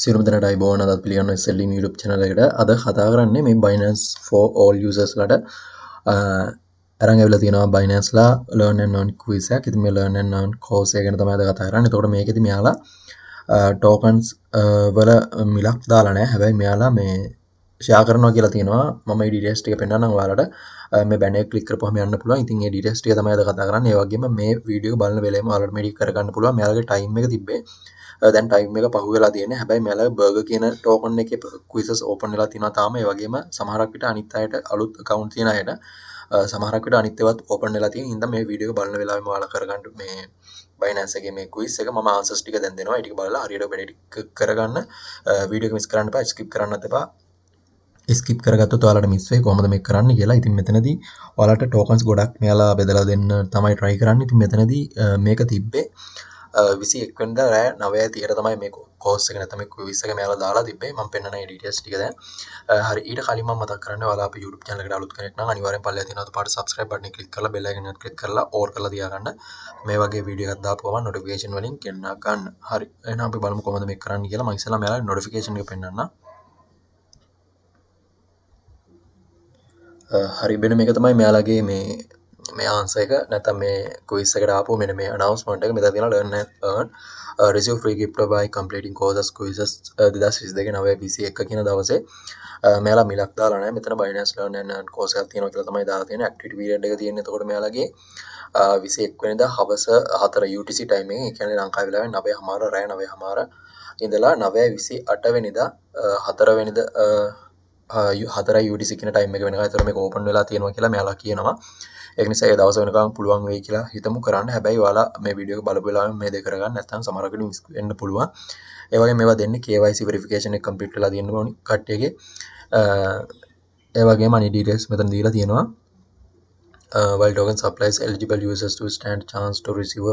සිරුම් දෙනට අයිබෝන අදත් පිළිගන්න සෙල්ලිම් YouTube channel එකට අද කතා කරන්නේ මේ Binance for all users ලට අරන් ඇවිල්ලා තියෙනවා Binance ලා learn and earn quiz එකක්. ඉතින් මේ learn and earn course එක ගැන තමයි අද කතා කරන්නේ. එතකොට මේකෙදි මෙයාලා tokens වල මිලක් දාලා නැහැ. හැබැයි මෙයාලා මේ ෂෙයා කරනවා කියලා තියෙනවා. මම මේ details ටික පෙන්නන්නම් ඔයාලට. මේ බැනර් එක ක්ලික් කරපුවම යන්න පුළුවන්. ඉතින් මේ details ටික තමයි අද කතා කරන්නේ. ඒ වගේම මේ වීඩියෝ බලන වෙලේම ඔයාලට මේක කරගන්න පුළුවන්. මෙයාලගේ time එක තිබ්බේ දැන් ටයිම් එක පහු වෙලා තියෙන්නේ. හැබැයි මෙයාලා බර්ගර් කියන ටෝකන් එකේ quizzes open වෙලා තියෙනවා තාම. ඒ වගේම සමහරක් විට අනිත් අයට අලුත් account තියෙන අයට සමහරක් විට අනිත් ඒවාත් open වෙලා තියෙන හින්දා මේ වීඩියෝ එක බලන වෙලාවෙම ඔයාලා කරගන්න මේ Binance එකේ මේ quiz එක මම answers ටික දැන් දෙනවා. ඒ ටික බලලා හරියට වැඩ ටික කරගන්න. වීඩියෝ එක මිස් කරන්න එපා. skip කරන්නත් එපා. ස්කිප් කරගත්තොත් ඔයාලට මිස් වෙයි කොහොමද මේක කරන්න කියලා. ඉතින් මෙතනදී ඔයාලට ටෝකන්ස් ගොඩක් මෙයාලා බෙදලා දෙන්න තමයි try කරන්නේ. ඉතින් මෙතනදී මේක තිබ්බේ 21 වෙනිදා රෑ 9:30ට තමයි මේ කෝස් එක නැත්නම් මේ ක්විස් එක මෙයාලා දාලා තිබ්බේ. මම පෙන්නන මේ ඩීටේල්ස් ටික දැන්. හරි ඊට කලින් මම මතක් කරන්නේ ඔයාලා අපේ YouTube channel එකට අලුත් කෙනෙක් නම් අනිවාර්යෙන් පල්ලෙහා තියෙන අත පාට subscribe button එක click කරලා bell icon එක click කරලා all කරලා තියාගන්න. මේ වගේ වීඩියෝ එකක් දාපුවම notification වලින් ගෙන්න ගන්න. හරි. එහෙනම් අපි බලමු කොහොමද මේක කරන්න කියලා. මම ඉස්සෙල්ලා මෙයාලා notification එක පෙන්නන්නම්. හරි වෙන මේක තමයි මෙයාලගේ මේ ආන්සර් එක නැත්නම් මේ quiz එකට ආපුව මෙන්න මේ announcement එක මෙතන තියෙනවා learn and earn receive free gift by completing courses quizzes 2022 9:21 කියන දවසේ මෙයාලා මිලක් දාලා නැහැ. මෙතන Binance learn and earn course එකක් තියෙනවා කියලා තමයි දාලා තියෙන්නේ. activity period එක තියෙන්නේ. එතකොට මෙයාලගේ 21 වෙනිදා හවස 4 UTC time එකේ ඒ කියන්නේ ලංකාවේ වෙලාවෙන් 9:00 රෑ 9:00 ඉඳලා 9:28 වෙනිදා 4 වෙනිදා 4 UTC කියන ටයිම් එක වෙනකන්. ඒතර මේක ඕපන් වෙලා තියෙනවා කියලා මෙයාලා කියනවා. ඒක නිසා ඒ දවස් වෙනකන් පුළුවන් වෙයි කියලා හිතමු කරන්න. හැබැයි ඔයාලා මේ වීඩියෝ එක බලපු වෙලාවෙම මේ දෙක කරගන්න. නැත්නම් සමහරකට මිස් වෙන්න පුළුවන්. ඒ වගේම මේවා දෙන්නේ KYC verification එක complete වෙලා තියෙන්න ඕනි කට්ටියගේ. ඒ වගේම අනිත් details මෙතන දීලා තියෙනවා. While token supplies eligible users to stand chance to receive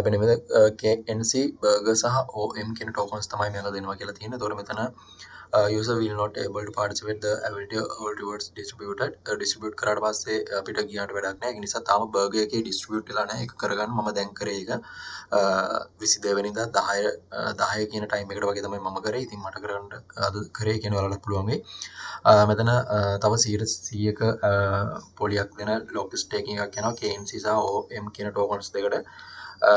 benefit KNC burger සහ OM කියන tokens තමයි මෙයාලා දෙනවා කියලා තියෙන්නේ. ඒතකොට මෙතන user will not able to participate the ability all rewards distributed distribute කරාට පස්සේ අපිට ගියාට වැඩක් නැහැ. ඒක නිසා තාම burger එකේ distribute වෙලා නැහැ. ඒක කරගන්න මම දැන් කරේ ඒක 22 වෙනිදා 10 කියන ටයිම් එකට වගේ තමයි මම කරේ. ඉතින් මට කරන්න අද කරේ කියන ඔයාලට පුළුවන් වෙයි. මෙතන තව 100ක පොලියක් දෙන log staking එකක් යනවා KNC සහ OM කියන tokens දෙකට.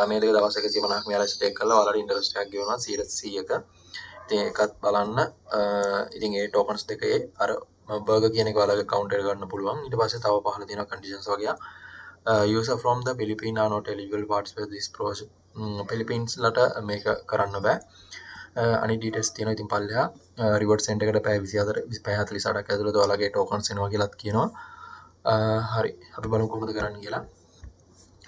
මේ දෙක දවස් 150ක් මෙයාලා ස්ටේක් කරලා ඔයාලට ඉන්ටරෙස්ට් එකක් ගෙවනවා 100ක. ඉතින් ඒකත් බලන්න. ඉතින් ඒ tokens දෙකේ අර burger කියන එක ඔයාලගේ account එකට ගන්න පුළුවන්. ඊට පස්සේ තව පහළ තියෙනවා conditions වගේ. User from the Philippines are not eligible to participate this project. Philippines ලට මේක කරන්න බෑ. අනිත් details තියෙනවා. ඉතින් පල්ලෙහා reward center එකට පැය 24 පැය 48ක් ඇතුළත ඔයාලගේ tokens එනවා කියලාත් කියනවා. හරි. අපි බලමු කොහොමද කරන්න කියලා.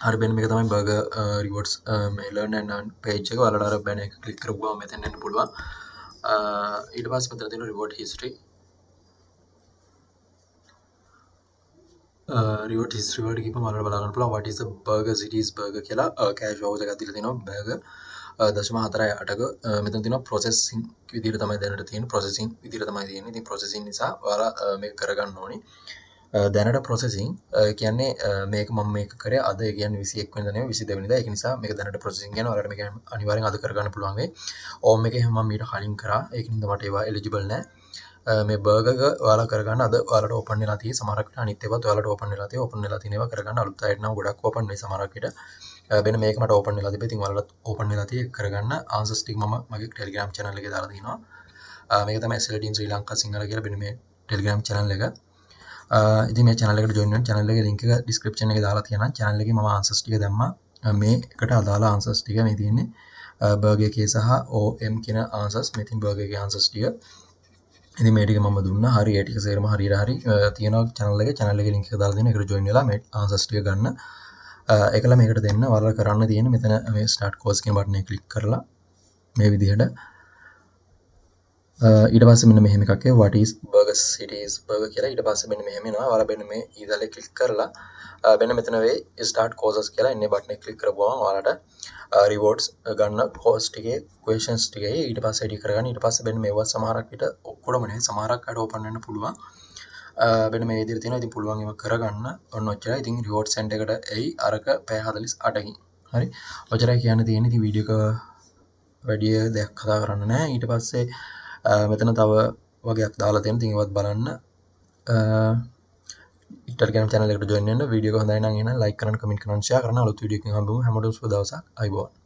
හරි වෙන මේක තමයි burger rewards මේ learn and earn page එක. ඔයාලට අර banner එක click කරපුවම මෙතෙන් එන්න පුළුවන්. ඊට පස්සේ මෙතන තියෙන reward history reward history වලට ගිහම ඔයාලට බලා ගන්න පුළුවන් what is the burger cities burger කියලා cash voucher එකක් දීලා තිනවා burger 0.48ක මෙතන තියෙනවා processing විදිහට තමයි දැනට තියෙන්නේ processing විදිහට තමයි තියෙන්නේ. ඉතින් processing නිසා ඔයාලා මේක කරගන්න ඕනි. දැනට processing කියන්නේ මේක මම මේක කරේ අද ඒ කියන්නේ 21 වෙනිදා නෙවෙයි 22 වෙනිදා. ඒක නිසා මේක දැනට processing කියන ඔයාලට මේක අනිවාර්යෙන් අද කරගන්න පුළුවන් වෙයි. ඕම් එකේ මම ඊට කලින් කරා. ඒකින්ද මට ඒවා eligible නැහැ. මේ බර්ගර් එක ඔයාලා කරගන්න අද ඔයාලට ඕපන් වෙලා තියෙයි. සමහරක් විට අනිත් ඒවාත් ඔයාලට ඕපන් වෙලා තියෙයි. ඕපන් වෙලා තියෙන ඒවා කරගන්න අලුත් අයට නම් ගොඩක් ඕපන් වෙයි සමහරක් විට. වෙන මේක මට ඕපන් වෙලා තිබ්බේ. ඉතින් ඔයාලට ඕපන් වෙලා තියෙයි කරගන්න. answers ටික මම මගේ Telegram channel එකේ දාලා තිනවා. මේක තමයි SLDin ශ්‍රී ලංකා සිංහල කියලා වෙන මේ Telegram channel එක. ඉතින් මේ channel එකට join වෙන්න channel එකේ link එක description එකේ දාලා තියෙනවා. channel එකේ මම answers ටික දැම්මා. මේකට අදාළ answers ටික මේ තියෙන්නේ. burger එකේ සහ OM කියන answers මේ තියෙන burger එකේ answers ටික. ඉතින් මේ ටික මම දුන්නා. හරි ඒ ටික සේරම හරියට හරි තියෙනවා channel එකේ link එක දාලා දෙනවා. ඒකට join වෙලා මේ answers ටික ගන්න. ඒකලා මේකට දෙන්න. ඔයාලා කරන්න තියෙන්නේ මෙතන මේ start course කියන button එක click කරලා මේ විදිහට ඊට පස්සේ මෙන්න මෙහෙම එකක් එනවා what is burger cities burger කියලා. ඊට පස්සේ මෙන්න මෙහෙම එනවා. ඔයාලා මෙන්න මේ ඊදලේ click කරලා මෙන්න මෙතන වෙයි start courses කියලා ඉන්නේ button එක click කරපුවම ඔයාලට rewards ගන්න course ටිකේ questions ටිකේ ඊට පස්සේ edit කරගන්න. ඊට පස්සේ මෙන්න මේවා සමහරක් විට ඔක්කොම නෙවෙයි සමහරක් අයට open වෙන්න පුළුවන්. වෙන මේ විදිහට තියෙනවා. ඉතින් පුළුවන් ඒවා කරගන්න. ඔන්න ඔච්චරයි. ඉතින් reward center එකට එයි අරක පැය 48කින්. හරි. ඔච්චරයි කියන්න තියෙන්නේ. ඉතින් වීඩියෝ එක වැඩි දෙයක් කතා කරන්න නැහැ. ඊට පස්සේ මෙතන තව වගේක් දාලා තියෙනවා. ඉතින් ඒවත් බලන්න. Telegram channel එකට join වෙන්න. වීඩියෝ එක හොඳයි නම් එහෙනම් like කරන්න, comment කරන්න, share කරන්න. අලුත් වීඩියෝ එකකින් හම්බෙමු. හැමෝටම සුබ දවසක්. අයබෝවන්.